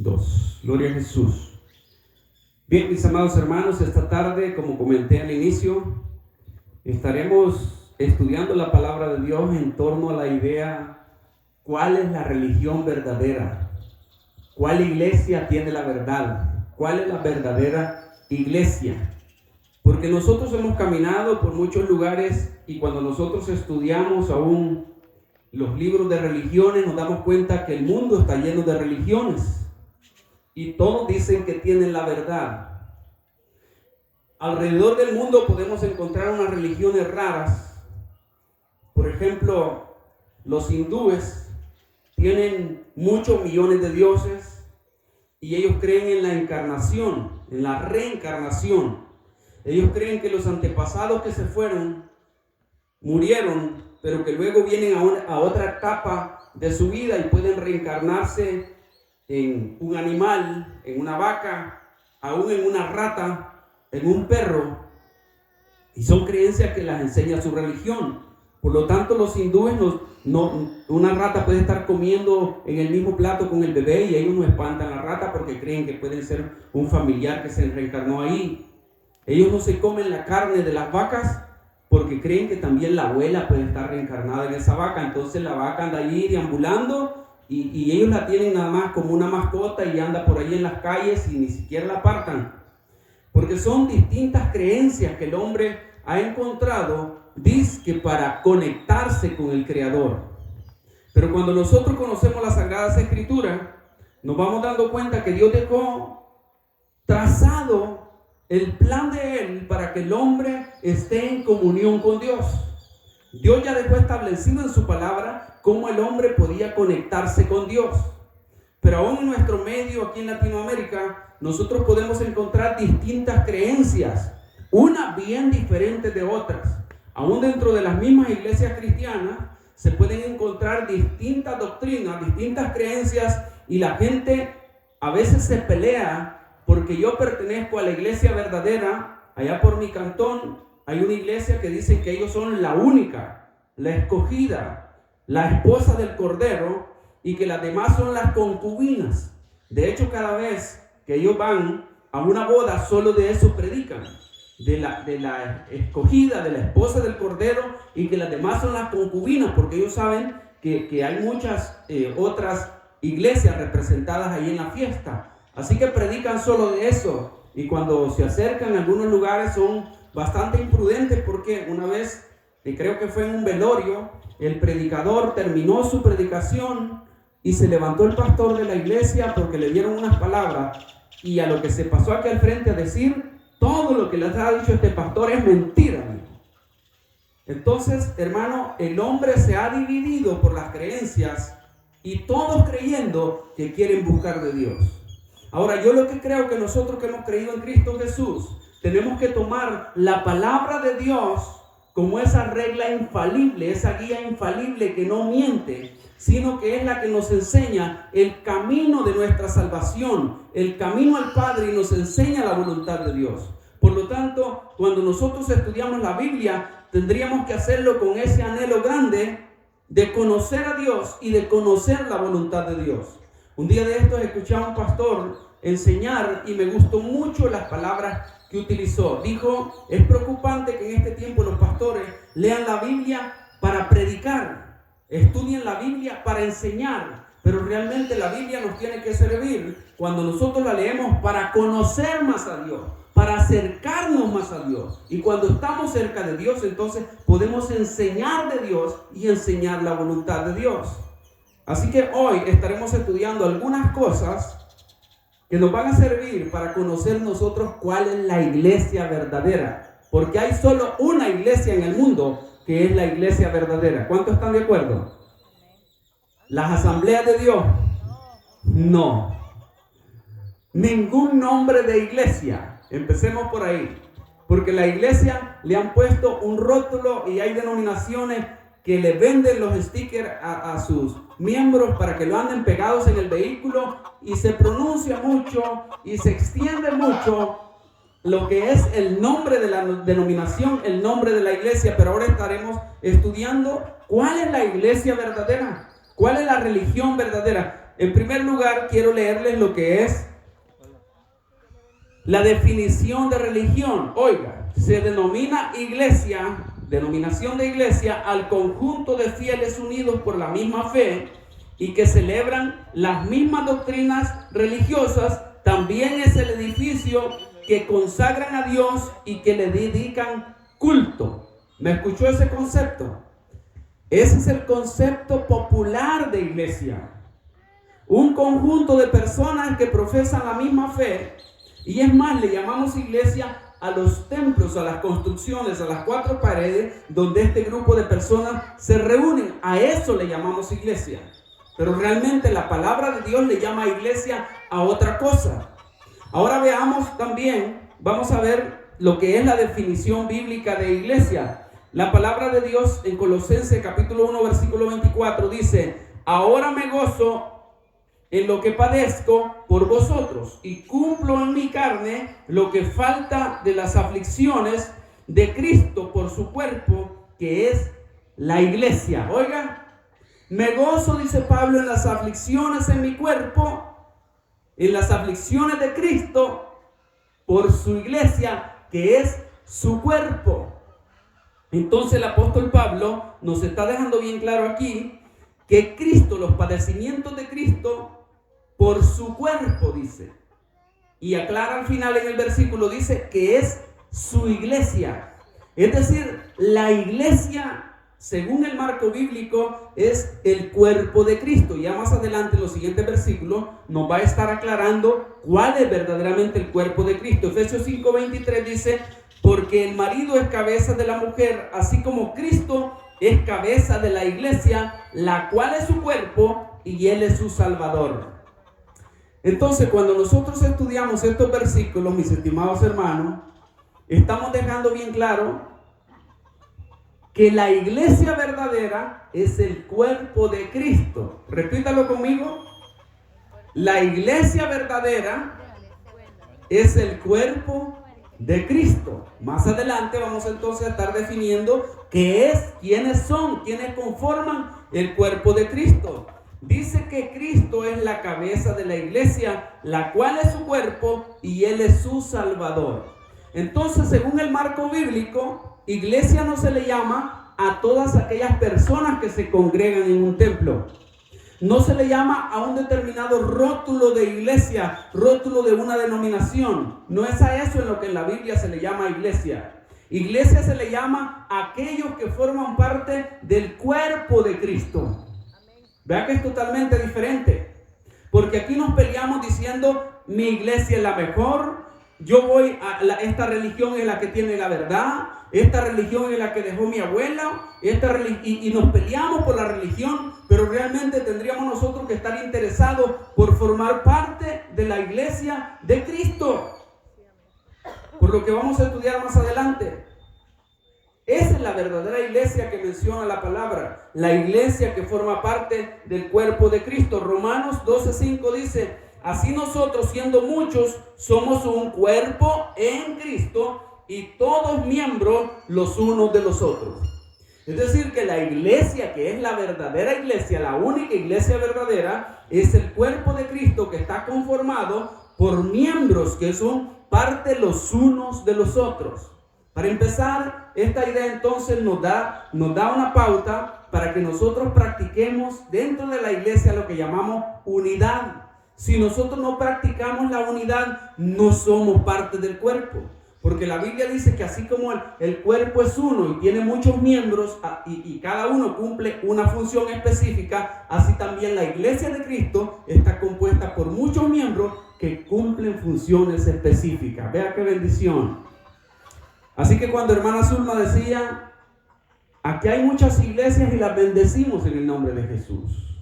Dos. Gloria a Jesús. Bien, mis amados hermanos, esta tarde, como comenté al inicio, estaremos estudiando la palabra de Dios en torno a la idea: ¿cuál es la religión verdadera? ¿Cuál iglesia tiene la verdad? ¿Cuál es la verdadera iglesia? Porque nosotros hemos caminado por muchos lugares y cuando nosotros estudiamos aún los libros de religiones nos damos cuenta que el mundo está lleno de religiones y todos dicen que tienen la verdad. Alrededor del mundo podemos encontrar unas religiones raras. Por ejemplo, los hindúes tienen muchos millones de dioses y ellos creen en la encarnación, en la reencarnación. Ellos creen que los antepasados que se fueron murieron, pero que luego vienen a otra etapa de su vida y pueden reencarnarse en un animal, en una vaca, aún en una rata, en un perro. Y son creencias que las enseña su religión. Por lo tanto, los hindúes una rata puede estar comiendo en el mismo plato con el bebé y ellos no espantan a la rata porque creen que pueden ser un familiar que se reencarnó ahí. Ellos no se comen la carne de las vacas porque creen que también la abuela puede estar reencarnada en esa vaca. Entonces la vaca anda allí deambulando y ellos la tienen nada más como una mascota y anda por ahí en las calles y ni siquiera la apartan. Porque son distintas creencias que el hombre ha encontrado, dizque para conectarse con el Creador. Pero cuando nosotros conocemos las Sagradas Escrituras, nos vamos dando cuenta que Dios dejó trazado el plan de Él para que el hombre esté en comunión con Dios. Dios ya dejó establecido en su palabra cómo el hombre podía conectarse con Dios. Pero aún en nuestro medio, aquí en Latinoamérica, nosotros podemos encontrar distintas creencias, unas bien diferentes de otras. Aún dentro de las mismas iglesias cristianas se pueden encontrar distintas doctrinas, distintas creencias, y la gente a veces se pelea porque yo pertenezco a la iglesia verdadera. Allá por mi cantón hay una iglesia que dice que ellos son la única, la escogida, la esposa del Cordero, y que las demás son las concubinas. De hecho, cada vez que ellos van a una boda, solo de eso predican, de la escogida, de la esposa del Cordero, y que las demás son las concubinas, porque ellos saben que hay muchas otras iglesias representadas ahí en la fiesta. Así que predican solo de eso, y cuando se acercan a algunos lugares son bastante imprudentes, porque una vez, creo que fue en un velorio, el predicador terminó su predicación y se levantó el pastor de la iglesia porque le dieron unas palabras, y a lo que se pasó aquí al frente a decir: todo lo que les ha dicho este pastor es mentira, amigo. Entonces, hermano, el hombre se ha dividido por las creencias y todos creyendo que quieren buscar de Dios. Ahora, yo lo que creo que nosotros que hemos creído en Cristo Jesús, tenemos que tomar la palabra de Dios como esa regla infalible, esa guía infalible que no miente, sino que es la que nos enseña el camino de nuestra salvación, el camino al Padre, y nos enseña la voluntad de Dios. Por lo tanto, cuando nosotros estudiamos la Biblia, tendríamos que hacerlo con ese anhelo grande de conocer a Dios y de conocer la voluntad de Dios. Un día de estos escuché a un pastor enseñar y me gustó mucho las palabras que utilizó. Dijo: es preocupante que en este tiempo los pastores lean la Biblia para predicar, estudien la Biblia para enseñar, pero realmente la Biblia nos tiene que servir cuando nosotros la leemos para conocer más a Dios, para acercarnos más a Dios. Y cuando estamos cerca de Dios, entonces podemos enseñar de Dios y enseñar la voluntad de Dios. Así que hoy estaremos estudiando algunas cosas que nos van a servir para conocer nosotros cuál es la iglesia verdadera. Porque hay solo una iglesia en el mundo que es la iglesia verdadera. ¿Cuántos están de acuerdo? ¿Las asambleas de Dios? No. Ningún nombre de iglesia. Empecemos por ahí. Porque la iglesia le han puesto un rótulo y hay denominaciones que le venden los stickers a sus miembros para que lo anden pegados en el vehículo, y se pronuncia mucho y se extiende mucho lo que es el nombre de la denominación, el nombre de la iglesia. Pero ahora estaremos estudiando cuál es la iglesia verdadera, cuál es la religión verdadera. En primer lugar, quiero leerles lo que es la definición de religión. Oiga, se denomina iglesia, denominación de iglesia, al conjunto de fieles unidos por la misma fe y que celebran las mismas doctrinas religiosas. También es el edificio que consagran a Dios y que le dedican culto. ¿Me escuchó ese concepto? Ese es el concepto popular de iglesia. Un conjunto de personas que profesan la misma fe. Y es más, le llamamos iglesia a los templos, a las construcciones, a las cuatro paredes donde este grupo de personas se reúnen. A eso le llamamos iglesia. Pero realmente la palabra de Dios le llama iglesia a otra cosa. Ahora veamos también, vamos a ver lo que es la definición bíblica de iglesia. La palabra de Dios en Colosenses capítulo 1 versículo 24 dice: ahora me gozo en lo que padezco por vosotros y cumplo en mi carne lo que falta de las aflicciones de Cristo por su cuerpo, que es la iglesia. Oiga, me gozo, dice Pablo, en las aflicciones en mi cuerpo, en las aflicciones de Cristo por su iglesia, que es su cuerpo. Entonces el apóstol Pablo nos está dejando bien claro aquí que Cristo, los padecimientos de Cristo por su cuerpo, dice. Y aclara al final en el versículo, dice que es su iglesia. Es decir, la iglesia, según el marco bíblico, es el cuerpo de Cristo. Ya más adelante, en los siguientes versículos, nos va a estar aclarando cuál es verdaderamente el cuerpo de Cristo. Efesios 5:23 dice: porque el marido es cabeza de la mujer, así como Cristo es cabeza de la iglesia, la cual es su cuerpo y él es su Salvador. Entonces, cuando nosotros estudiamos estos versículos, mis estimados hermanos, estamos dejando bien claro que la iglesia verdadera es el cuerpo de Cristo. Repítalo conmigo. La iglesia verdadera es el cuerpo de Cristo. Más adelante vamos entonces a estar definiendo qué es, quiénes son, quiénes conforman el cuerpo de Cristo. Dice que Cristo es la cabeza de la iglesia, la cual es su cuerpo y él es su Salvador. Entonces, según el marco bíblico, iglesia no se le llama a todas aquellas personas que se congregan en un templo. No se le llama a un determinado rótulo de iglesia, rótulo de una denominación. No es a eso en lo que en la Biblia se le llama iglesia. Iglesia se le llama a aquellos que forman parte del cuerpo de Cristo. Vea que es totalmente diferente. Porque aquí nos peleamos diciendo: mi iglesia es la mejor, yo voy a esta religión es la que tiene la verdad, esta religión es la que dejó mi abuela, y nos peleamos por la religión, pero realmente tendríamos nosotros que estar interesados por formar parte de la iglesia de Cristo, por lo que vamos a estudiar más adelante. Esa es la verdadera iglesia que menciona la palabra, la iglesia que forma parte del cuerpo de Cristo. Romanos 12:5 dice: así nosotros, siendo muchos, somos un cuerpo en Cristo y todos miembros los unos de los otros. Es decir, que la iglesia que es la verdadera iglesia, la única iglesia verdadera, es el cuerpo de Cristo que está conformado por miembros que son parte los unos de los otros. Para empezar, esta idea entonces nos da una pauta para que nosotros practiquemos dentro de la iglesia lo que llamamos unidad. Si nosotros no practicamos la unidad, no somos parte del cuerpo. Porque la Biblia dice que así como el cuerpo es uno y tiene muchos miembros y cada uno cumple una función específica, así también la iglesia de Cristo está compuesta por muchos miembros que cumplen funciones específicas. Vea qué bendición. Así que cuando hermana Zulma decía: aquí hay muchas iglesias y las bendecimos en el nombre de Jesús.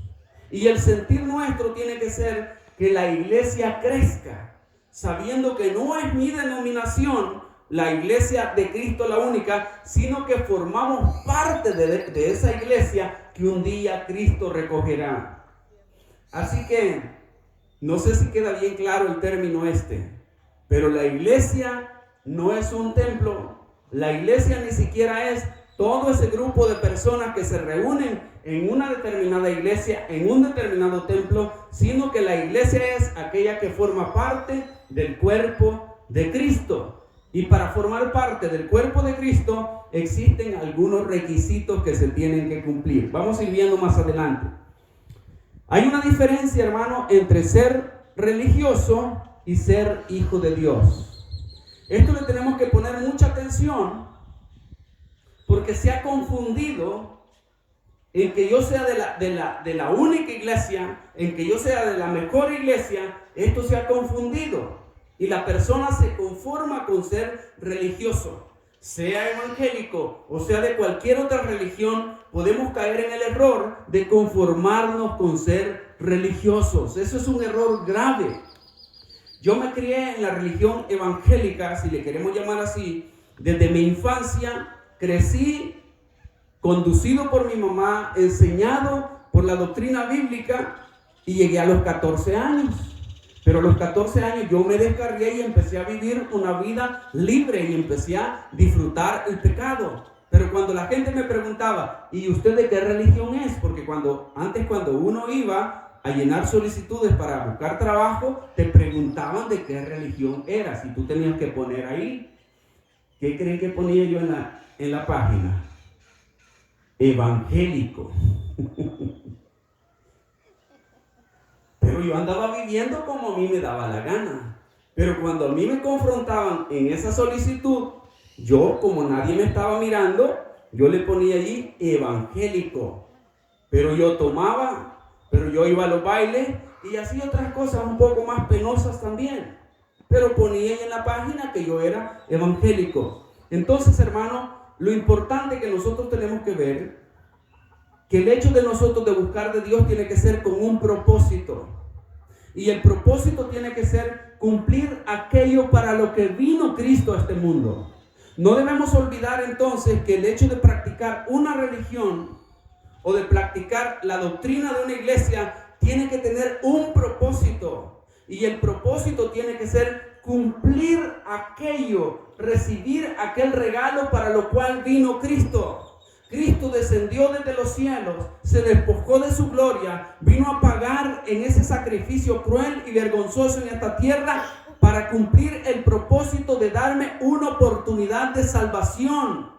Y el sentir nuestro tiene que ser que la iglesia crezca, sabiendo que no es mi denominación, la iglesia de Cristo la única, sino que formamos parte de esa iglesia que un día Cristo recogerá. Así que no sé si queda bien claro el término pero la iglesia no es un templo, la iglesia ni siquiera es todo ese grupo de personas que se reúnen en una determinada iglesia, en un determinado templo, sino que la iglesia es aquella que forma parte del cuerpo de Cristo. Y para formar parte del cuerpo de Cristo existen algunos requisitos que se tienen que cumplir. Vamos a ir viendo más adelante. Hay una diferencia, hermano, entre ser religioso y ser hijo de Dios. Esto le tenemos que poner mucha atención porque se ha confundido en que yo sea de la única iglesia, en que yo sea de la mejor iglesia. Esto se ha confundido. Y la persona se conforma con ser religioso, sea evangélico o sea de cualquier otra religión. Podemos caer en el error de conformarnos con ser religiosos. Eso es un error grave. Yo me crié en la religión evangélica, si le queremos llamar así, desde mi infancia. Crecí conducido por mi mamá, enseñado por la doctrina bíblica, y llegué a los 14 años. Pero a los 14 años yo me descargué y empecé a vivir una vida libre y empecé a disfrutar el pecado. Pero cuando la gente me preguntaba, ¿y usted de qué religión es? Porque antes cuando uno iba a llenar solicitudes para buscar trabajo, te preguntaban de qué religión eras y tú tenías que poner ahí. ¿Qué creen que ponía yo en la página? Evangélico. Pero yo andaba viviendo como a mí me daba la gana. Pero cuando a mí me confrontaban en esa solicitud, yo, como nadie me estaba mirando, yo le ponía allí evangélico. Pero yo tomaba, pero yo iba a los bailes y hacía otras cosas un poco más penosas también. Pero ponía ahí en la página que yo era evangélico. Entonces, hermano, lo importante que nosotros tenemos que ver, que el hecho de nosotros de buscar de Dios tiene que ser con un propósito. Y el propósito tiene que ser cumplir aquello para lo que vino Cristo a este mundo. No debemos olvidar entonces que el hecho de practicar una religión o de practicar la doctrina de una iglesia tiene que tener un propósito. Y el propósito tiene que ser cumplir aquello, recibir aquel regalo para lo cual vino Cristo. Cristo descendió desde los cielos, se despojó de su gloria, vino a pagar en ese sacrificio cruel y vergonzoso en esta tierra para cumplir el propósito de darme una oportunidad de salvación.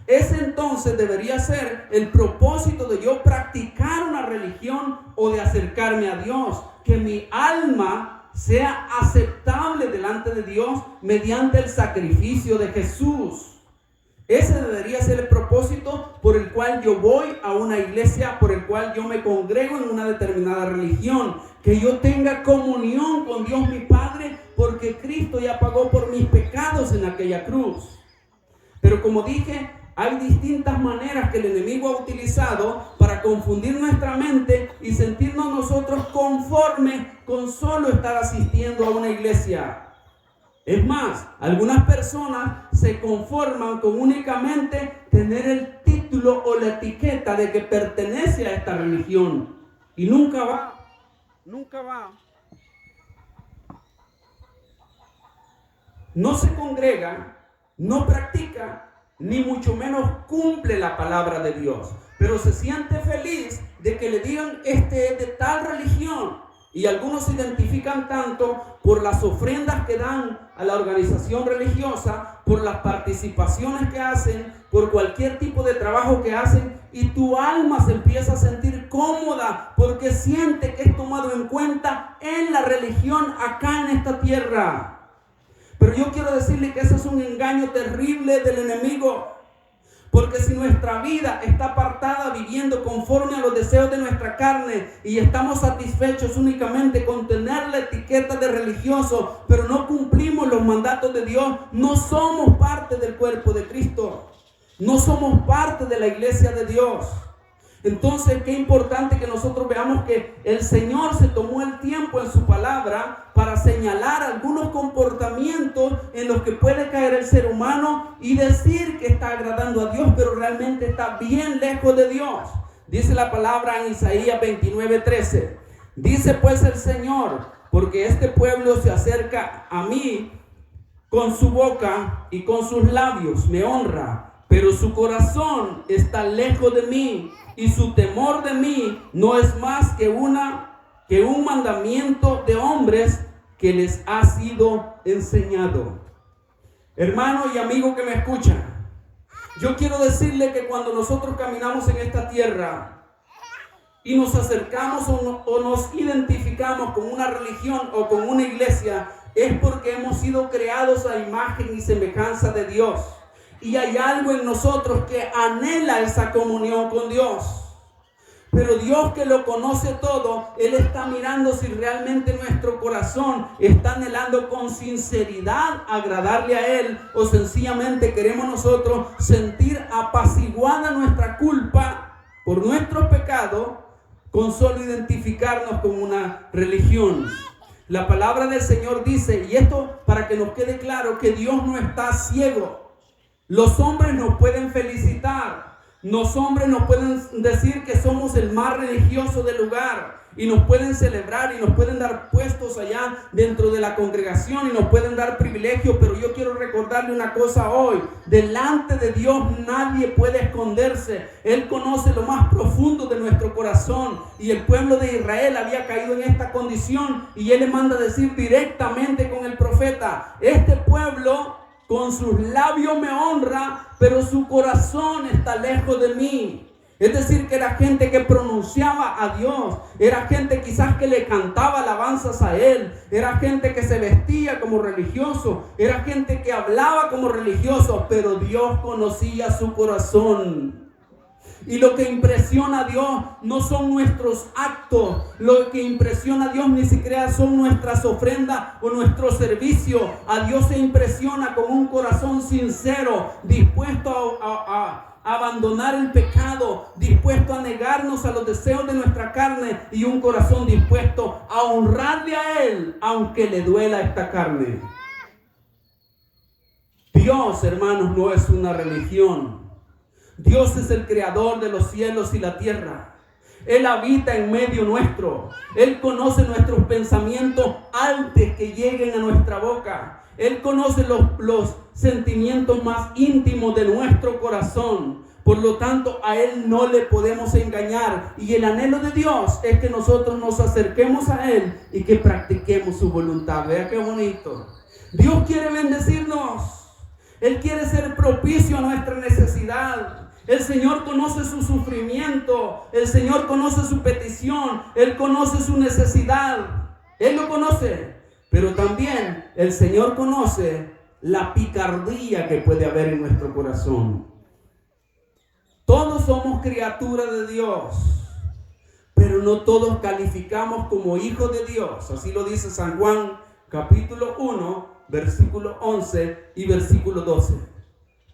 Ese entonces debería ser el propósito de yo practicar una religión o de acercarme a Dios, que mi alma sea aceptable delante de Dios mediante el sacrificio de Jesús. Ese debería ser el propósito por el cual yo voy a una iglesia, por el cual yo me congrego en una determinada religión. Que yo tenga comunión con Dios mi Padre, porque Cristo ya pagó por mis pecados en aquella cruz. Pero como dije, hay distintas maneras que el enemigo ha utilizado para confundir nuestra mente y sentirnos nosotros conformes con solo estar asistiendo a una iglesia. Es más, algunas personas se conforman con únicamente tener el título o la etiqueta de que pertenece a esta religión y nunca va, no se congrega, no practica, ni mucho menos cumple la palabra de Dios, pero se siente feliz de que le digan este es de tal religión. Y algunos se identifican tanto por las ofrendas que dan a la organización religiosa, por las participaciones que hacen, por cualquier tipo de trabajo que hacen, y tu alma se empieza a sentir cómoda porque siente que es tomado en cuenta en la religión acá en esta tierra. Pero yo quiero decirle que ese es un engaño terrible del enemigo. Porque si nuestra vida está apartada viviendo conforme a los deseos de nuestra carne y estamos satisfechos únicamente con tener la etiqueta de religioso, pero no cumplimos los mandatos de Dios, no somos parte del cuerpo de Cristo. No somos parte de la iglesia de Dios. Entonces, qué importante que nosotros veamos que el Señor se tomó el tiempo en su palabra para señalar algunos comportamientos en los que puede caer el ser humano y decir que está agradando a Dios, pero realmente está bien lejos de Dios. Dice la palabra en Isaías 29:13. Dice pues el Señor, porque este pueblo se acerca a mí con su boca y con sus labios me honra, pero su corazón está lejos de mí, y su temor de mí no es más que un mandamiento de hombres que les ha sido enseñado. Hermano y amigo que me escucha, yo quiero decirle que cuando nosotros caminamos en esta tierra y nos acercamos o nos identificamos con una religión o con una iglesia, es porque hemos sido creados a imagen y semejanza de Dios. Y hay algo en nosotros que anhela esa comunión con Dios. Pero Dios, que lo conoce todo, Él está mirando si realmente nuestro corazón está anhelando con sinceridad agradarle a Él, o sencillamente queremos nosotros sentir apaciguada nuestra culpa por nuestros pecados con solo identificarnos con una religión. La palabra del Señor dice, y esto para que nos quede claro, que Dios no está ciego. Los hombres nos pueden felicitar. Los hombres nos pueden decir que somos el más religioso del lugar, y nos pueden celebrar y nos pueden dar puestos allá dentro de la congregación y nos pueden dar privilegios, pero yo quiero recordarle una cosa hoy: delante de Dios nadie puede esconderse. Él conoce lo más profundo de nuestro corazón, y el pueblo de Israel había caído en esta condición, y Él le manda a decir directamente con el profeta: este pueblo con sus labios me honra, pero su corazón está lejos de mí. Es decir, que era gente que pronunciaba a Dios, era gente quizás que le cantaba alabanzas a Él, era gente que se vestía como religioso, era gente que hablaba como religioso, pero Dios conocía su corazón. Y lo que impresiona a Dios no son nuestros actos, lo que impresiona a Dios ni siquiera son nuestras ofrendas o nuestro servicio. A Dios se impresiona con un corazón sincero, dispuesto a abandonar el pecado, dispuesto a negarnos a los deseos de nuestra carne, y un corazón dispuesto a honrarle a Él aunque le duela esta carne. Dios, hermanos, no es una religión. Dios es el creador de los cielos y la tierra. Él habita en medio nuestro. Él conoce nuestros pensamientos antes que lleguen a nuestra boca. Él conoce los sentimientos más íntimos de nuestro corazón. Por lo tanto, a Él no le podemos engañar. Y el anhelo de Dios es que nosotros nos acerquemos a Él y que practiquemos su voluntad. Vea qué bonito. Dios quiere bendecirnos. Él quiere ser propicio a nuestra necesidad. El Señor conoce su sufrimiento. El Señor conoce su petición. Él conoce su necesidad. Él lo conoce. Pero también el Señor conoce la picardía que puede haber en nuestro corazón. Todos somos criaturas de Dios, pero no todos calificamos como hijos de Dios. Así lo dice San Juan, capítulo 1, versículo 11 y versículo 12.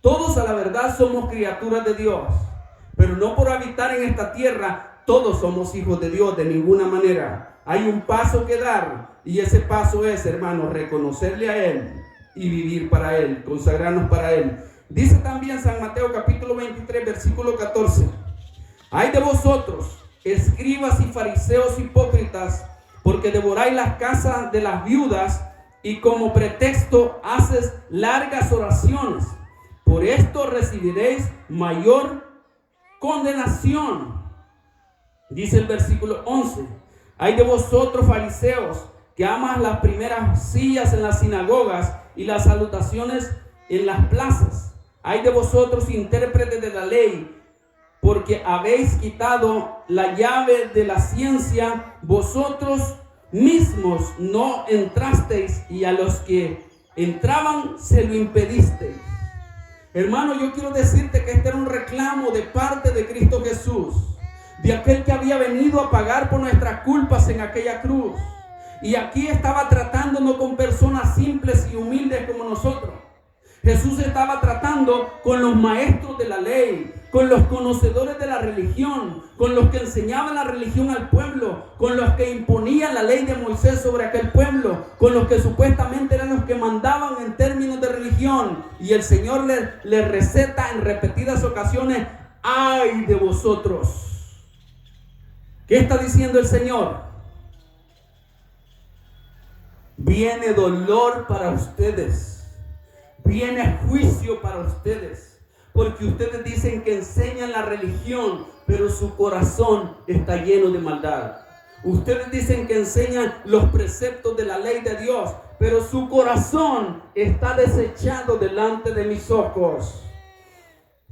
Todos a la verdad somos criaturas de Dios, pero no por habitar en esta tierra todos somos hijos de Dios de ninguna manera. Hay un paso que dar, y ese paso es, hermanos, reconocerle a Él y vivir para Él, consagrarnos para Él. Dice también San Mateo capítulo 23, versículo 14: ay de vosotros, escribas y fariseos hipócritas, porque devoráis las casas de las viudas y como pretexto haces largas oraciones. Por esto recibiréis mayor condenación. Dice el versículo 11: ay de vosotros, fariseos, que amas las primeras sillas en las sinagogas y las salutaciones en las plazas. Ay de vosotros, intérpretes de la ley, porque habéis quitado la llave de la ciencia. Vosotros mismos no entrasteis, y a los que entraban se lo impedisteis. Hermano, yo quiero decirte que este era un reclamo de parte de Cristo Jesús, de aquel que había venido a pagar por nuestras culpas en aquella cruz. Y aquí estaba tratándonos con personas simples y humildes como nosotros. Jesús estaba tratando con los maestros de la ley, con los conocedores de la religión, con los que enseñaban la religión al pueblo, con los que imponían la ley de Moisés sobre aquel pueblo, con los que supuestamente eran los que mandaban en términos de religión. Y el Señor les receta en repetidas ocasiones: ay de vosotros. ¿Qué está diciendo el Señor? Viene dolor para ustedes. Viene juicio para ustedes, porque ustedes dicen que enseñan la religión, pero su corazón está lleno de maldad. Ustedes dicen que enseñan los preceptos de la ley de Dios, pero su corazón está desechado delante de mis ojos.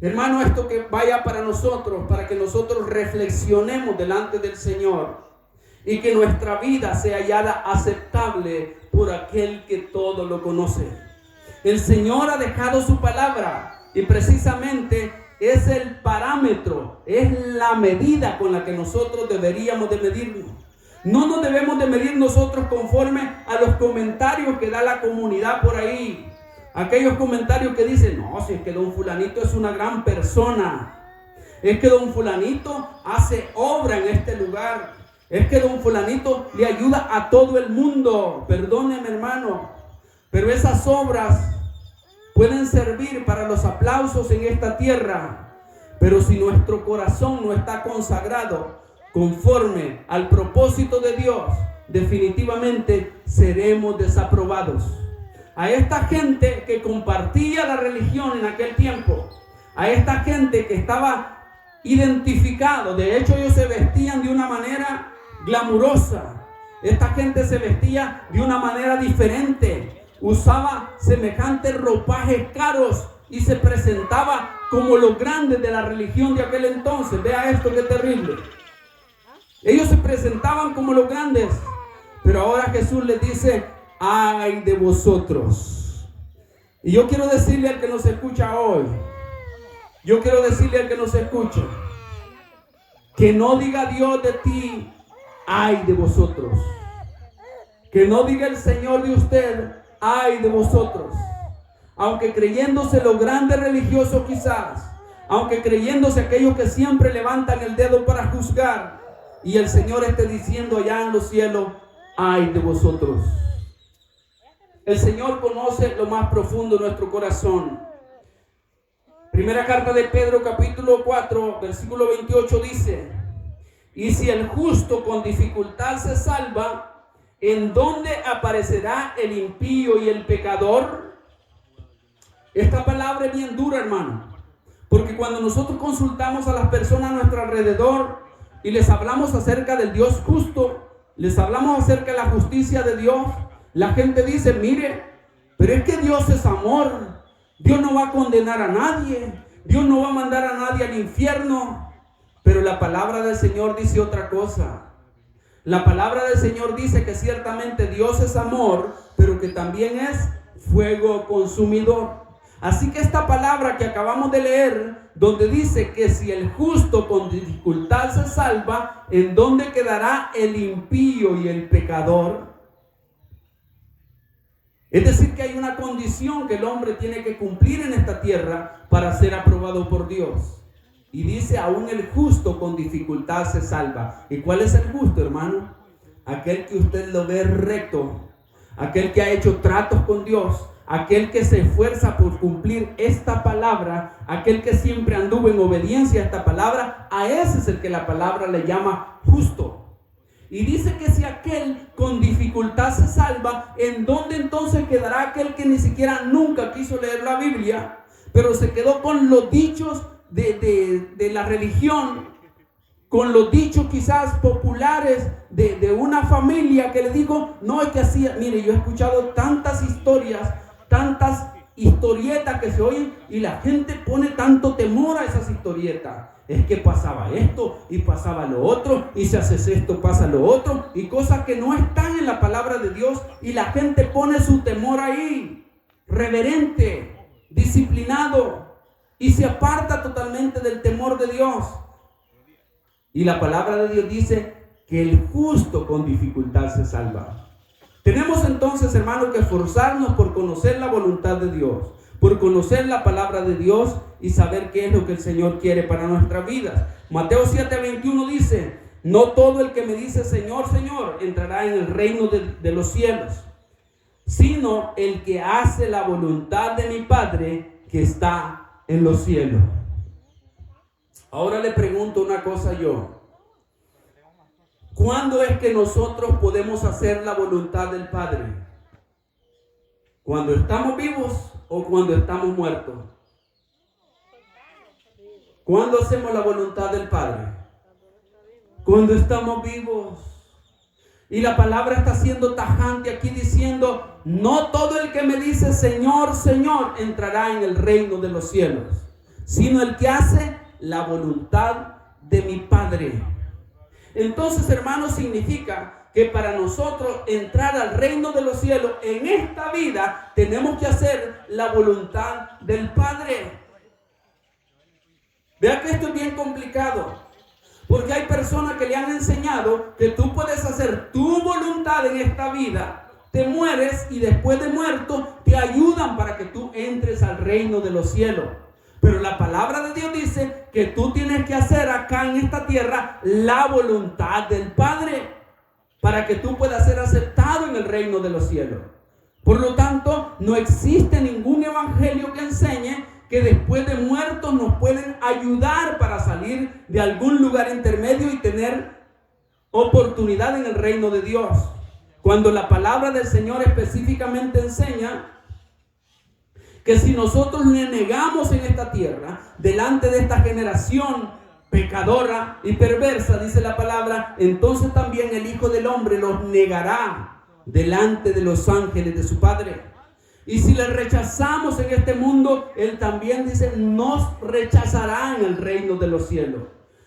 Hermano, esto que vaya para nosotros, para que nosotros reflexionemos delante del Señor y que nuestra vida sea hallada aceptable por aquel que todo lo conoce. El Señor ha dejado su palabra y precisamente es el parámetro, es la medida con la que nosotros deberíamos de medirnos. No nos debemos de medir nosotros conforme a los comentarios que da la comunidad por ahí. Aquellos comentarios que dicen, no, si es que don fulanito es una gran persona. Es que don fulanito hace obra en este lugar. Es que don fulanito le ayuda a todo el mundo. Perdóneme, hermano, pero esas obras pueden servir para los aplausos en esta tierra. Pero si nuestro corazón no está consagrado conforme al propósito de Dios, definitivamente seremos desaprobados. A esta gente que compartía la religión en aquel tiempo, a esta gente que estaba identificado, de hecho ellos se vestían de una manera glamurosa, esta gente se vestía de una manera diferente, usaba semejantes ropajes caros y se presentaba como los grandes de la religión de aquel entonces. Vea esto, qué terrible. Ellos se presentaban como los grandes, pero ahora Jesús les dice, ay de vosotros. Y yo quiero decirle al que nos escucha hoy, yo quiero decirle al que nos escucha, que no diga Dios de ti, ay de vosotros. Que no diga el Señor de usted, ay de vosotros. Aunque creyéndose los grandes religiosos quizás, aunque creyéndose aquellos que siempre levantan el dedo para juzgar, y el Señor esté diciendo allá en los cielos, ay de vosotros. El Señor conoce lo más profundo de nuestro corazón. Primera carta de Pedro, capítulo 4, versículo 28 dice, y si el justo con dificultad se salva, ¿en dónde aparecerá el impío y el pecador? Esta palabra es bien dura, hermano, porque cuando nosotros consultamos a las personas a nuestro alrededor y les hablamos acerca del Dios justo, les hablamos acerca de la justicia de Dios, la gente dice, mire, pero es que Dios es amor, Dios no va a condenar a nadie, Dios no va a mandar a nadie al infierno. Pero la palabra del Señor dice otra cosa. La palabra del Señor dice que ciertamente Dios es amor, pero que también es fuego consumidor. Así que esta palabra que acabamos de leer, donde dice que si el justo con dificultad se salva, ¿en dónde quedará el impío y el pecador? Es decir, que hay una condición que el hombre tiene que cumplir en esta tierra para ser aprobado por Dios. Y dice, aún el justo con dificultad se salva. ¿Y cuál es el justo, hermano? Aquel que usted lo ve recto, aquel que ha hecho tratos con Dios, aquel que se esfuerza por cumplir esta palabra, aquel que siempre anduvo en obediencia a esta palabra, a ese es el que la palabra le llama justo. Y dice que si aquel con dificultad se salva, ¿en dónde entonces quedará aquel que ni siquiera nunca quiso leer la Biblia, pero se quedó con los dichos de la religión, con los dichos quizás populares de una familia que le dijo, no, es que así, mire, yo he escuchado tantas historias, tantas historietas que se oyen y la gente pone tanto temor a esas historietas. Es que pasaba esto y pasaba lo otro, y si haces esto pasa lo otro, y cosas que no están en la palabra de Dios, y la gente pone su temor ahí, reverente, disciplinado, y se aparta totalmente del temor de Dios. Y la palabra de Dios dice que el justo con dificultad se salva. Tenemos entonces, hermanos, que esforzarnos por conocer la voluntad de Dios, por conocer la palabra de Dios y saber qué es lo que el Señor quiere para nuestras vidas. Mateo 7:21 dice, no todo el que me dice Señor, Señor, entrará en el reino de los cielos, sino el que hace la voluntad de mi Padre que está en los cielos. Ahora le pregunto una cosa yo. ¿Cuándo es que nosotros podemos hacer la voluntad del Padre? ¿Cuando estamos vivos o cuando estamos muertos? ¿Cuándo hacemos la voluntad del Padre? Cuando estamos vivos. Y la palabra está siendo tajante aquí diciendo, no todo el que me dice Señor, Señor, entrará en el reino de los cielos, sino el que hace la voluntad de mi Padre. Entonces, hermanos, significa que para nosotros entrar al reino de los cielos en esta vida, tenemos que hacer la voluntad del Padre. Vea que esto es bien complicado. Porque hay personas que le han enseñado que tú puedes hacer tu voluntad en esta vida, te mueres y después de muerto te ayudan para que tú entres al reino de los cielos. Pero la palabra de Dios dice que tú tienes que hacer acá en esta tierra la voluntad del Padre para que tú puedas ser aceptado en el reino de los cielos. Por lo tanto, no existe ningún evangelio que enseñe que después de muertos nos pueden ayudar para salir de algún lugar intermedio y tener oportunidad en el reino de Dios. Cuando la palabra del Señor específicamente enseña que si nosotros le negamos en esta tierra, delante de esta generación pecadora y perversa, dice la palabra, entonces también el Hijo del Hombre los negará delante de los ángeles de su Padre. Y si le rechazamos en este mundo, Él también dice, nos rechazará en el reino de los cielos.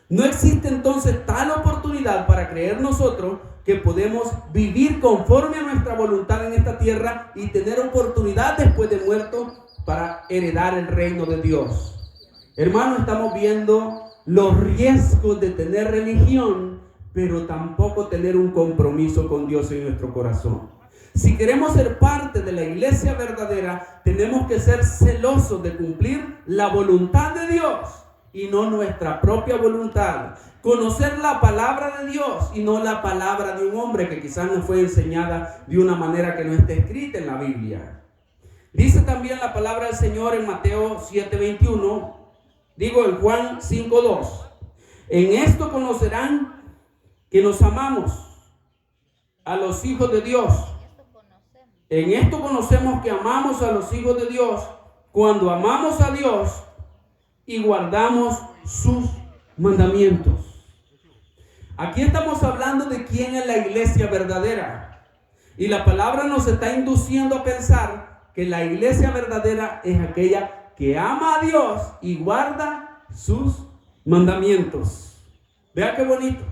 No existe entonces tal oportunidad para creer nosotros que podemos vivir conforme a nuestra voluntad en esta tierra y tener oportunidad después de muerto para heredar el reino de Dios. Hermanos, estamos viendo los riesgos de tener religión, pero tampoco tener un compromiso con Dios en nuestro corazón. Si queremos ser parte de la iglesia verdadera, tenemos que ser celosos de cumplir la voluntad de Dios y no nuestra propia voluntad. Conocer la palabra de Dios y no la palabra de un hombre que quizás nos fue enseñada de una manera que no está escrita en la Biblia. Dice también la palabra del Señor en Mateo 7:21, en Juan 5:2. En esto conocerán que nos amamos a los hijos de Dios. En esto conocemos que amamos a los hijos de Dios cuando amamos a Dios y guardamos sus mandamientos. Aquí estamos hablando de quién es la iglesia verdadera. Y la palabra nos está induciendo a pensar que la iglesia verdadera es aquella que ama a Dios y guarda sus mandamientos. Vea qué bonito.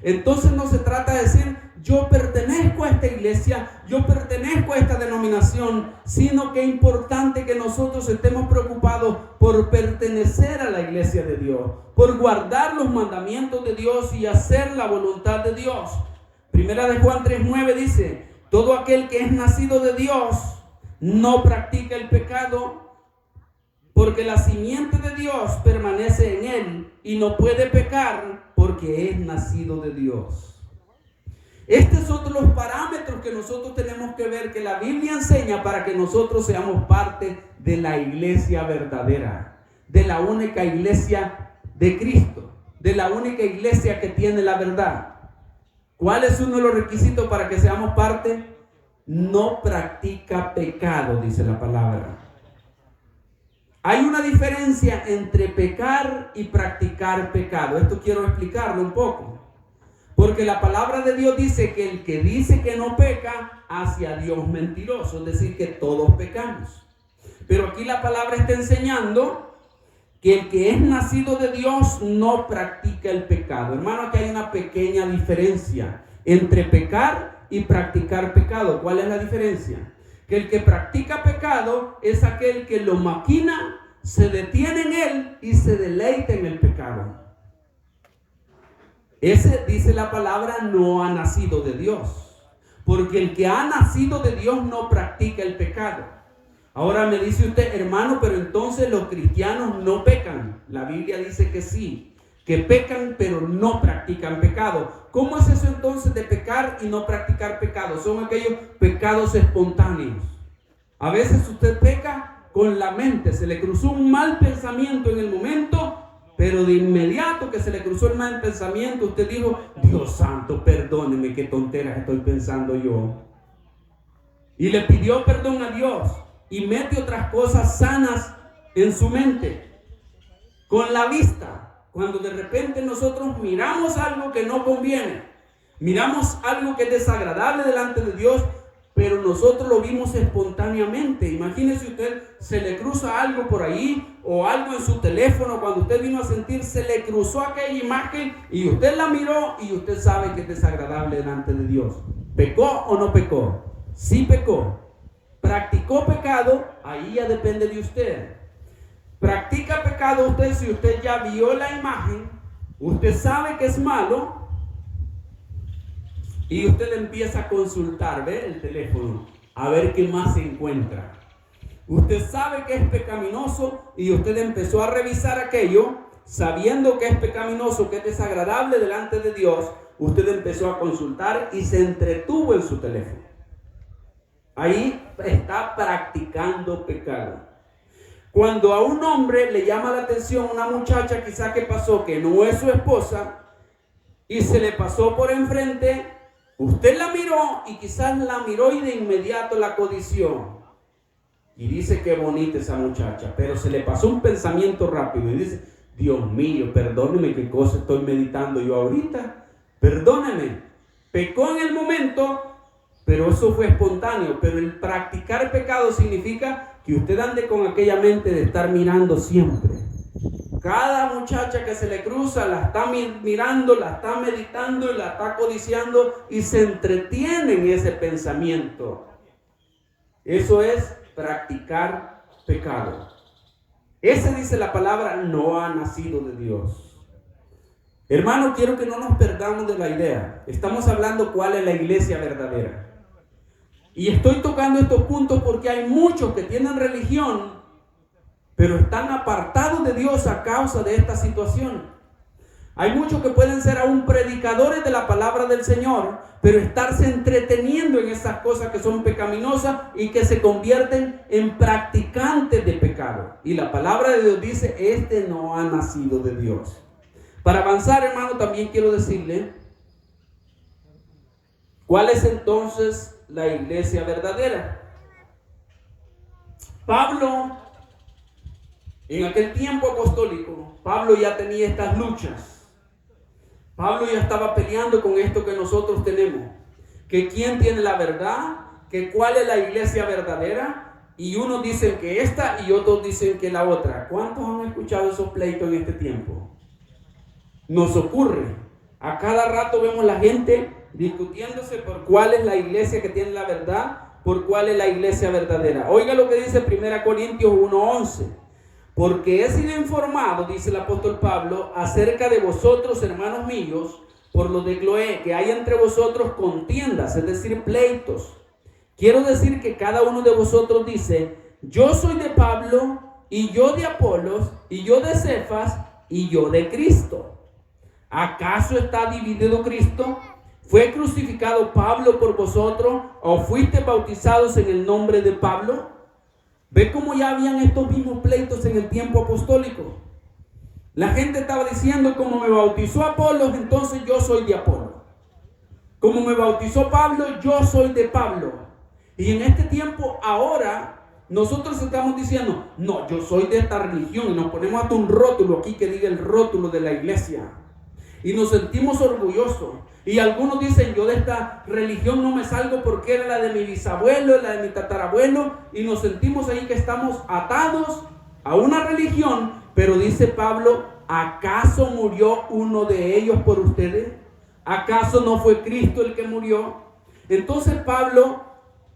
Entonces no se trata de decir, yo pertenezco a esta iglesia, yo pertenezco a esta denominación, sino que es importante que nosotros estemos preocupados por pertenecer a la iglesia de Dios, por guardar los mandamientos de Dios y hacer la voluntad de Dios. Primera de Juan 3:9 dice, todo aquel que es nacido de Dios no practica el pecado, porque la simiente de Dios permanece en él y no puede pecar porque es nacido de Dios. Estos son los parámetros que nosotros tenemos que ver, que la Biblia enseña para que nosotros seamos parte de la iglesia verdadera, de la única iglesia de Cristo, de la única iglesia que tiene la verdad. ¿Cuál es uno de los requisitos para que seamos parte? No practica pecado, dice la palabra. Hay una diferencia entre pecar y practicar pecado. Esto quiero explicarlo un poco. Porque la palabra de Dios dice que el que dice que no peca, hace a Dios mentiroso. Es decir, que todos pecamos. Pero aquí la palabra está enseñando que el que es nacido de Dios no practica el pecado. Hermano, aquí hay una pequeña diferencia entre pecar y practicar pecado. ¿Cuál es la diferencia? Que el que practica pecado es aquel que lo maquina, se detiene en él y se deleita en el pecado. Ese, dice la palabra, no ha nacido de Dios. Porque el que ha nacido de Dios no practica el pecado. Ahora me dice usted, hermano, pero entonces los cristianos no pecan. La Biblia dice que sí, que pecan pero no practican pecado. ¿Cómo es eso entonces de pecar y no practicar pecado? Son aquellos pecados espontáneos. A veces usted peca con la mente, se le cruzó un mal pensamiento en el momento, pero de inmediato que se le cruzó el mal pensamiento, usted dijo, Dios santo, perdóneme, qué tonteras estoy pensando yo. Y le pidió perdón a Dios y mete otras cosas sanas en su mente. con la vista. Cuando de repente nosotros miramos algo que no conviene, miramos algo que es desagradable delante de Dios, pero nosotros lo vimos espontáneamente. Imagínese usted, se le cruza algo por ahí o algo en su teléfono. Cuando usted vino a sentir, se le cruzó aquella imagen y usted la miró y usted sabe que es desagradable delante de Dios. ¿Pecó o no pecó? Sí pecó. ¿Practicó pecado? Ahí ya depende de usted. ¿Practica pecado usted si usted ya vio la imagen? Usted sabe que es malo. Y usted empieza a consultar, ¿ve? El teléfono, a ver qué más se encuentra. Usted sabe que es pecaminoso y usted empezó a revisar aquello, sabiendo que es pecaminoso, que es desagradable delante de Dios. Usted empezó a consultar y se entretuvo en su teléfono. Ahí está practicando pecado. Cuando a un hombre le llama la atención una muchacha quizá que pasó, que no es su esposa, y se le pasó por enfrente, usted la miró y quizás la miró y de inmediato la codició. Y dice qué bonita esa muchacha, pero se le pasó un pensamiento rápido y dice, Dios mío, perdóneme qué cosa estoy meditando yo ahorita. Perdóneme. Pecó en el momento, pero eso fue espontáneo. Pero el practicar pecado significa que usted ande con aquella mente de estar mirando siempre. Cada muchacha que se le cruza la está mirando, la está meditando y la está codiciando y se entretiene en ese pensamiento. Eso es practicar pecado. Ese, dice la palabra, no ha nacido de Dios. Hermano, quiero que no nos perdamos de la idea. Estamos hablando cuál es la iglesia verdadera. Y estoy tocando estos puntos porque hay muchos que tienen religión, pero están apartados de Dios a causa de esta situación. Hay muchos que pueden ser aún predicadores de la palabra del Señor, pero estarse entreteniendo en esas cosas que son pecaminosas y que se convierten en practicantes de pecado. Y la palabra de Dios dice, este no ha nacido de Dios. Para avanzar, hermano, también quiero decirle, ¿cuál es entonces la iglesia verdadera? Pablo, en aquel tiempo apostólico, Pablo ya tenía estas luchas. Pablo ya estaba peleando con esto que nosotros tenemos. Que quién tiene la verdad, que cuál es la iglesia verdadera. Y unos dicen que esta y otros dicen que la otra. ¿Cuántos han escuchado esos pleitos en este tiempo? Nos ocurre. A cada rato vemos la gente discutiéndose por cuál es la iglesia que tiene la verdad, por cuál es la iglesia verdadera. Oiga lo que dice 1 Corintios 1:11. Porque he sido informado, dice el apóstol Pablo, acerca de vosotros, hermanos míos, por lo de Cloé, que hay entre vosotros contiendas, es decir, pleitos. Quiero decir que cada uno de vosotros dice, yo soy de Pablo, y yo de Apolos, y yo de Cefas, y yo de Cristo. ¿Acaso está dividido Cristo? ¿Fue crucificado Pablo por vosotros, o fuiste bautizados en el nombre de Pablo? ¿Ve cómo ya habían estos mismos pleitos en el tiempo apostólico? La gente estaba diciendo, como me bautizó Apolos, entonces yo soy de Apolos. Como me bautizó Pablo, yo soy de Pablo. Y en este tiempo, ahora, nosotros estamos diciendo, no, yo soy de esta religión. Y nos ponemos hasta un rótulo aquí que diga el rótulo de la iglesia. Y nos sentimos orgullosos. Y algunos dicen, yo de esta religión no me salgo porque era la de mi bisabuelo, la de mi tatarabuelo. Y nos sentimos ahí que estamos atados a una religión. Pero dice Pablo, ¿acaso murió uno de ellos por ustedes? ¿Acaso no fue Cristo el que murió? Entonces Pablo,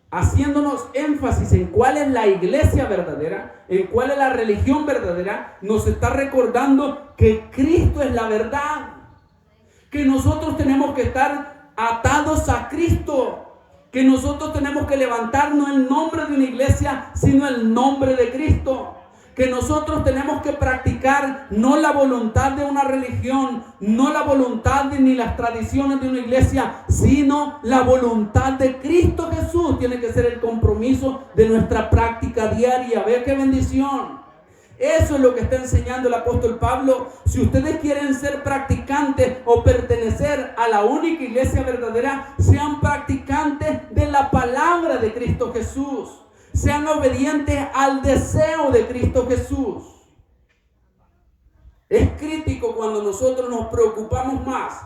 haciéndonos énfasis en cuál es la iglesia verdadera, en cuál es la religión verdadera, nos está recordando que Cristo es la verdad. Que nosotros tenemos que estar atados a Cristo, que nosotros tenemos que levantar no el nombre de una iglesia, sino el nombre de Cristo, que nosotros tenemos que practicar no la voluntad de una religión, no la voluntad ni las tradiciones de una iglesia, sino la voluntad de Cristo Jesús. Tiene que ser el compromiso de nuestra práctica diaria. Vea qué bendición. Eso es lo que está enseñando el apóstol Pablo. Si ustedes quieren ser practicantes o pertenecer a la única iglesia verdadera, sean practicantes de la palabra de Cristo Jesús. Sean obedientes al deseo de Cristo Jesús. Es crítico cuando nosotros nos preocupamos más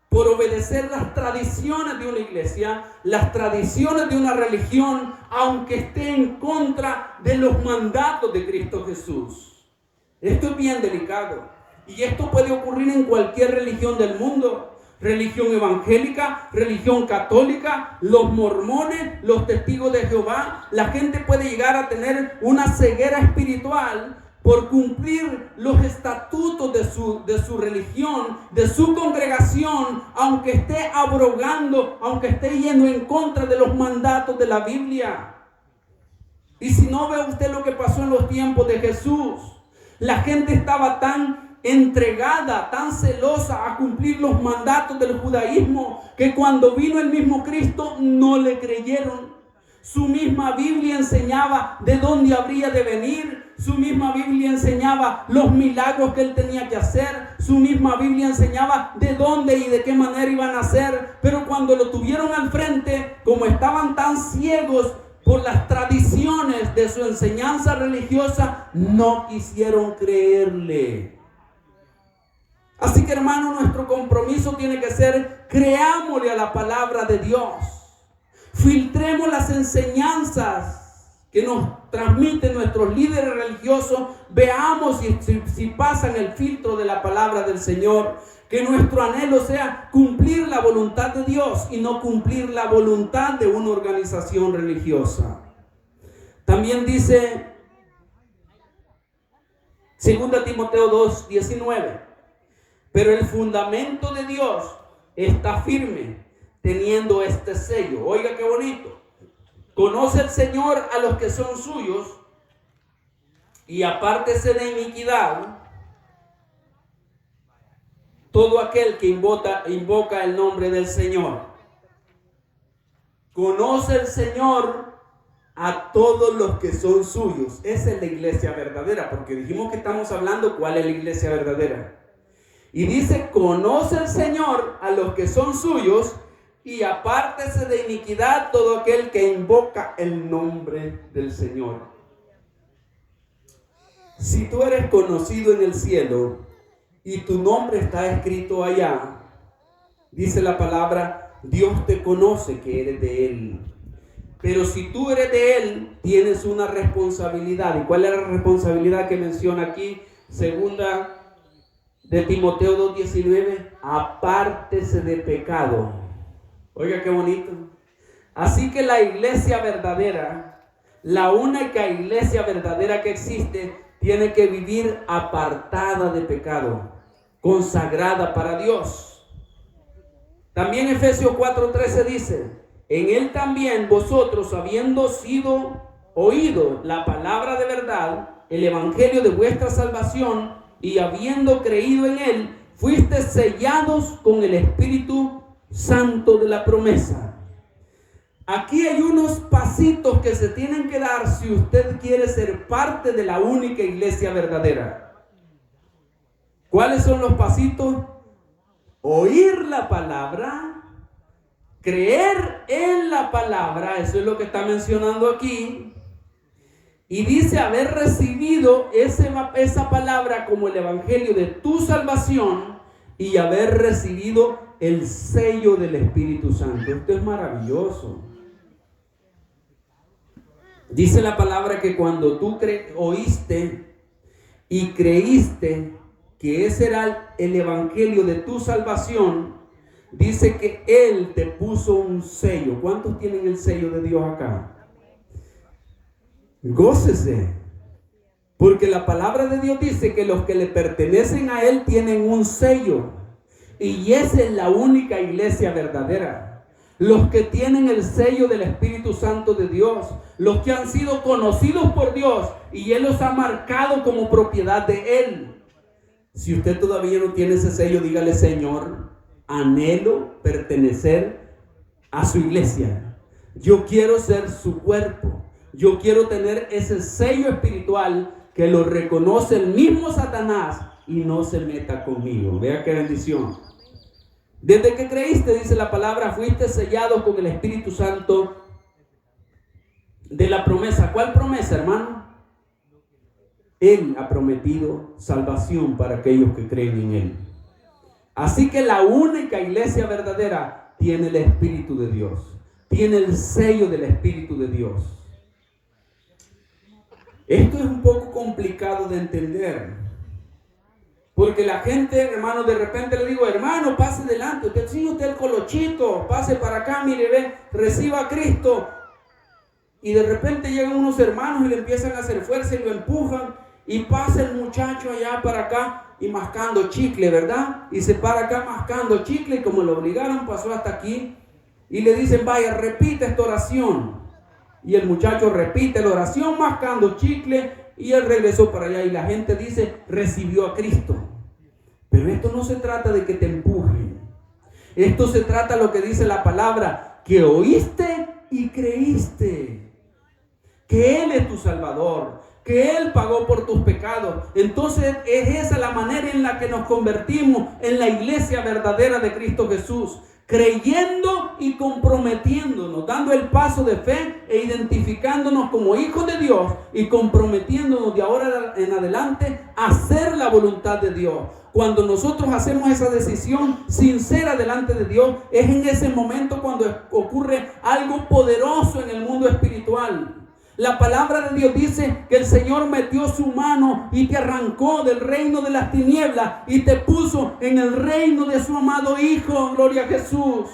por obedecer las tradiciones de una iglesia, las tradiciones de una religión, aunque esté en contra de los mandatos de Cristo Jesús. Esto es bien delicado. Y esto puede ocurrir en cualquier religión del mundo. Religión evangélica, religión católica, los mormones, los testigos de Jehová. La gente puede llegar a tener una ceguera espiritual por cumplir los estatutos de su religión, de su congregación, aunque esté abrogando, aunque esté yendo en contra de los mandatos de la Biblia. Y si no ve usted lo que pasó en los tiempos de Jesús, la gente estaba tan entregada, tan celosa a cumplir los mandatos del judaísmo, que cuando vino el mismo Cristo no le creyeron. Su misma Biblia enseñaba de dónde habría de venir. Su misma Biblia enseñaba los milagros que él tenía que hacer. Su misma Biblia enseñaba de dónde y de qué manera iban a hacer. Pero cuando lo tuvieron al frente, como estaban tan ciegos por las tradiciones de su enseñanza religiosa, no quisieron creerle. Así que, hermano, nuestro compromiso tiene que ser: creámosle a la palabra de Dios. Filtremos las enseñanzas que nos transmiten nuestros líderes religiosos. Veamos si pasan el filtro de la palabra del Señor. Que nuestro anhelo sea cumplir la voluntad de Dios y no cumplir la voluntad de una organización religiosa. También dice 2 Timoteo 2:19. Pero el fundamento de Dios está firme, teniendo este sello. Oiga qué bonito. Conoce el Señor a los que son suyos, y apártese de iniquidad todo aquel que invoca el nombre del Señor. Conoce el Señor a todos los que son suyos. Esa es la iglesia verdadera, porque dijimos que estamos hablando cuál es la iglesia verdadera. Y dice: conoce el Señor a los que son suyos, y apártese de iniquidad todo aquel que invoca el nombre del Señor. Si tú eres conocido en el cielo y tu nombre está escrito allá, dice la palabra, Dios te conoce que eres de Él. Pero si tú eres de Él, tienes una responsabilidad. ¿Y cuál es la responsabilidad que menciona aquí? Segunda de Timoteo 2:19, apártese de pecado. Oiga qué bonito. Así que la iglesia verdadera, la única iglesia verdadera que existe, tiene que vivir apartada de pecado, consagrada para Dios. También Efesios 4:13 dice: en Él también vosotros, habiendo sido oído la palabra de verdad, el evangelio de vuestra salvación, y habiendo creído en Él, fuisteis sellados con el Espíritu Santo de la promesa. Aquí hay unos pasitos que se tienen que dar si usted quiere ser parte de la única iglesia verdadera. ¿Cuáles son los pasitos? Oír la palabra, creer en la palabra, eso es lo que está mencionando aquí. Y dice haber recibido esa palabra como el evangelio de tu salvación y haber recibido el sello del Espíritu Santo. Esto es maravilloso. Dice la palabra que cuando tú oíste y creíste que ese era el evangelio de tu salvación, dice que Él te puso un sello. ¿Cuántos tienen el sello de Dios acá? Gócese, porque la palabra de Dios dice que los que le pertenecen a Él tienen un sello, y esa es la única iglesia verdadera. Los que tienen el sello del Espíritu Santo de Dios, los que han sido conocidos por Dios y Él los ha marcado como propiedad de Él. Si usted todavía no tiene ese sello, dígale: Señor, anhelo pertenecer a su iglesia. Yo quiero ser su cuerpo. Yo quiero tener ese sello espiritual que lo reconoce el mismo Satanás y no se meta conmigo. Vea qué bendición. Desde que creíste, dice la palabra, fuiste sellado con el Espíritu Santo de la promesa. ¿Cuál promesa, hermano? Él ha prometido salvación para aquellos que creen en Él. Así que la única iglesia verdadera tiene el Espíritu de Dios, tiene el sello del Espíritu de Dios. Esto es un poco complicado de entender, porque la gente, hermano, de repente le digo, hermano, pase delante, usted sigue usted el colochito, pase para acá, mire, ve, reciba a Cristo. Y de repente llegan unos hermanos y le empiezan a hacer fuerza y lo empujan, y pasa el muchacho allá para acá y mascando chicle, ¿verdad? Y se para acá mascando chicle, y como lo obligaron, pasó hasta aquí, y le dicen, vaya, repita esta oración. Y el muchacho repite la oración mascando chicle, y él regresó para allá, y la gente dice, recibió a Cristo. Pero esto no se trata de que te empujen. Esto se trata de lo que dice la palabra, que oíste y creíste. Que Él es tu Salvador, que Él pagó por tus pecados. Entonces es esa la manera en la que nos convertimos en la iglesia verdadera de Cristo Jesús. Creyendo y comprometiéndonos, dando el paso de fe e identificándonos como hijos de Dios y comprometiéndonos de ahora en adelante a hacer la voluntad de Dios. Cuando nosotros hacemos esa decisión sincera delante de Dios, es en ese momento cuando ocurre algo poderoso en el mundo espiritual. La palabra de Dios dice que el Señor metió su mano y te arrancó del reino de las tinieblas y te puso en el reino de su amado Hijo. Gloria a Jesús.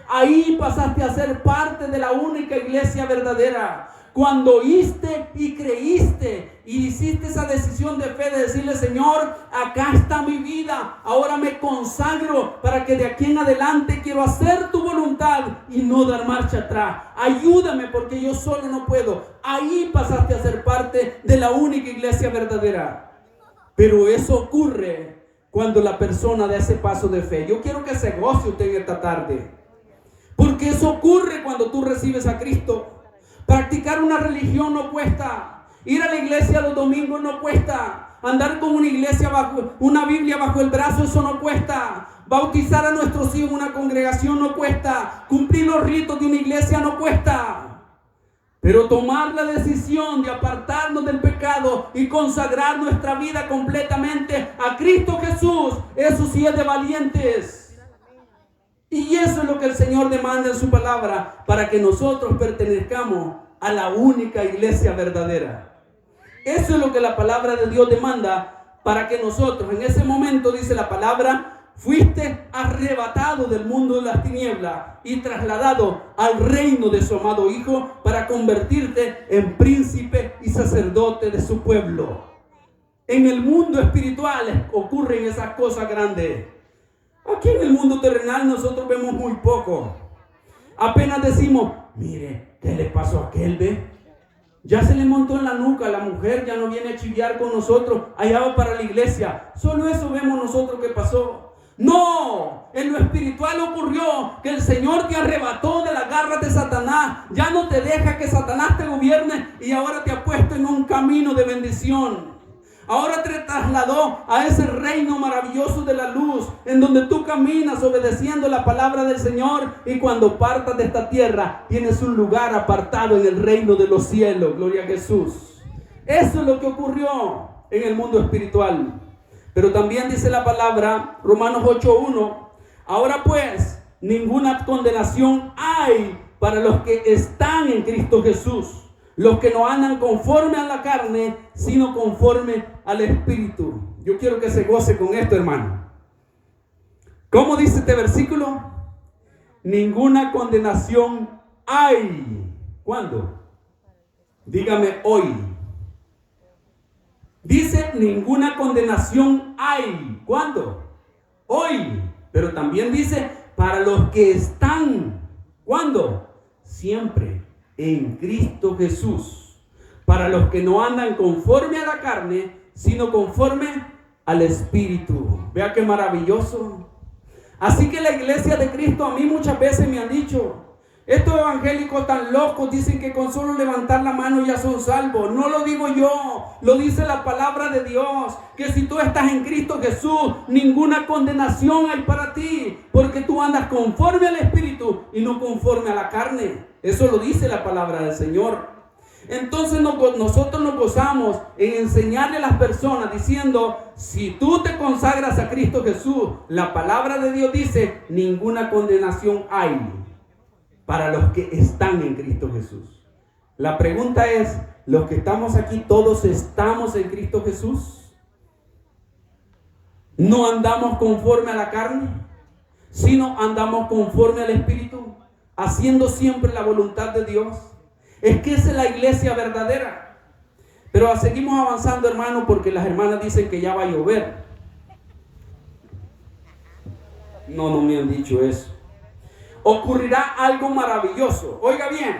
Ahí pasaste a ser parte de la única iglesia verdadera. Cuando oíste y creíste y hiciste esa decisión de fe de decirle, Señor, acá está mi vida, ahora me consagro para que de aquí en adelante quiero hacer tu voluntad y no dar marcha atrás. Ayúdame porque yo solo no puedo. Ahí pasaste a ser parte de la única iglesia verdadera. Pero eso ocurre cuando la persona da ese paso de fe. Yo quiero que se goce usted en esta tarde, porque eso ocurre cuando tú recibes a Cristo. Practicar una religión no cuesta. Ir a la iglesia los domingos no cuesta. Andar con una Biblia bajo el brazo, eso no cuesta. Bautizar a nuestros hijos en una congregación no cuesta. Cumplir los ritos de una iglesia no cuesta. Pero tomar la decisión de apartarnos del pecado y consagrar nuestra vida completamente a Cristo Jesús, eso sí es de valientes. Y eso es lo que el Señor demanda en su palabra para que nosotros pertenezcamos a la única iglesia verdadera. Eso es lo que la palabra de Dios demanda para que nosotros, en ese momento dice la palabra, fuiste arrebatado del mundo de las tinieblas y trasladado al reino de su amado Hijo para convertirte en príncipe y sacerdote de su pueblo. En el mundo espiritual ocurren esas cosas grandes. Aquí en el mundo terrenal nosotros vemos muy poco. Apenas decimos, mire, ¿qué le pasó a aquel, ve? Ya se le montó en la nuca, la mujer ya no viene a chiviar con nosotros, allá va para la iglesia. Solo eso vemos nosotros que pasó. No, en lo espiritual ocurrió que el Señor te arrebató de las garras de Satanás. Ya no te deja que Satanás te gobierne y ahora te ha puesto en un camino de bendición. Ahora te trasladó a ese reino maravilloso de la luz, en donde tú caminas obedeciendo la palabra del Señor, y cuando partas de esta tierra tienes un lugar apartado en el reino de los cielos. Gloria a Jesús. Eso es lo que ocurrió en el mundo espiritual. Pero también dice la palabra, Romanos 8:1, ahora pues ninguna condenación hay para los que están en Cristo Jesús, los que no andan conforme a la carne, sino conforme al Espíritu. Yo quiero que se goce con esto, hermano. ¿Cómo dice este versículo? Ninguna condenación hay. ¿Cuándo? Dígame hoy. Dice, ninguna condenación hay. ¿Cuándo? Hoy. Pero también dice, para los que están. ¿Cuándo? Siempre. En Cristo Jesús, para los que no andan conforme a la carne, sino conforme al Espíritu. Vea qué maravilloso. Así que la iglesia de Cristo, a mí muchas veces me han dicho, estos evangélicos tan locos dicen que con solo levantar la mano ya son salvos. No lo digo yo, lo dice la palabra de Dios, que si tú estás en Cristo Jesús, ninguna condenación hay para ti, porque tú andas conforme al Espíritu y no conforme a la carne. Eso lo dice la palabra del Señor. Entonces nosotros nos gozamos en enseñarle a las personas diciendo, si tú te consagras a Cristo Jesús, la palabra de Dios dice, ninguna condenación hay para los que están en Cristo Jesús. La pregunta es, ¿los que estamos aquí todos estamos en Cristo Jesús? ¿No andamos conforme a la carne, sino andamos conforme al Espíritu, haciendo siempre la voluntad de Dios? Es que esa es la iglesia verdadera. Pero seguimos avanzando, hermano, porque las hermanas dicen que ya va a llover. No me han dicho eso. Ocurrirá algo maravilloso. Oiga bien,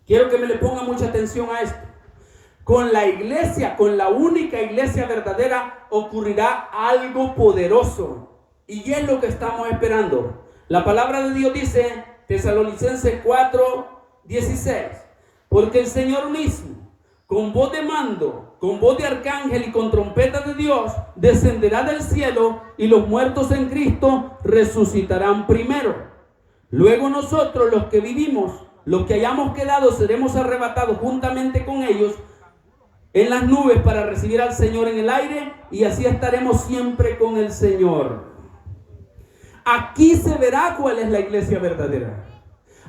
quiero que me le ponga mucha atención a esto. Con la iglesia, con la única iglesia verdadera, ocurrirá algo poderoso. Y es lo que estamos esperando. La palabra de Dios dice, Tesalonicenses 4:16, porque el Señor mismo, con voz de mando, con voz de arcángel y con trompeta de Dios, descenderá del cielo, y los muertos en Cristo resucitarán primero. Luego nosotros, los que vivimos, los que hayamos quedado, seremos arrebatados juntamente con ellos en las nubes para recibir al Señor en el aire, y así estaremos siempre con el Señor. Aquí se verá cuál es la iglesia verdadera.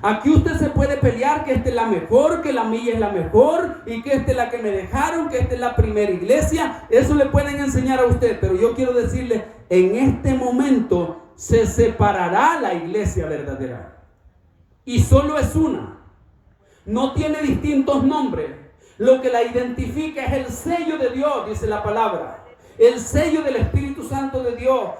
Aquí usted se puede pelear que esta es la mejor, que la mía es la mejor, y que esta es la que me dejaron, que esta es la primera iglesia. Eso le pueden enseñar a usted, pero yo quiero decirle, en este momento se separará la iglesia verdadera. Y solo es una. No tiene distintos nombres. Lo que la identifica es el sello de Dios, dice la palabra. El sello del Espíritu Santo de Dios.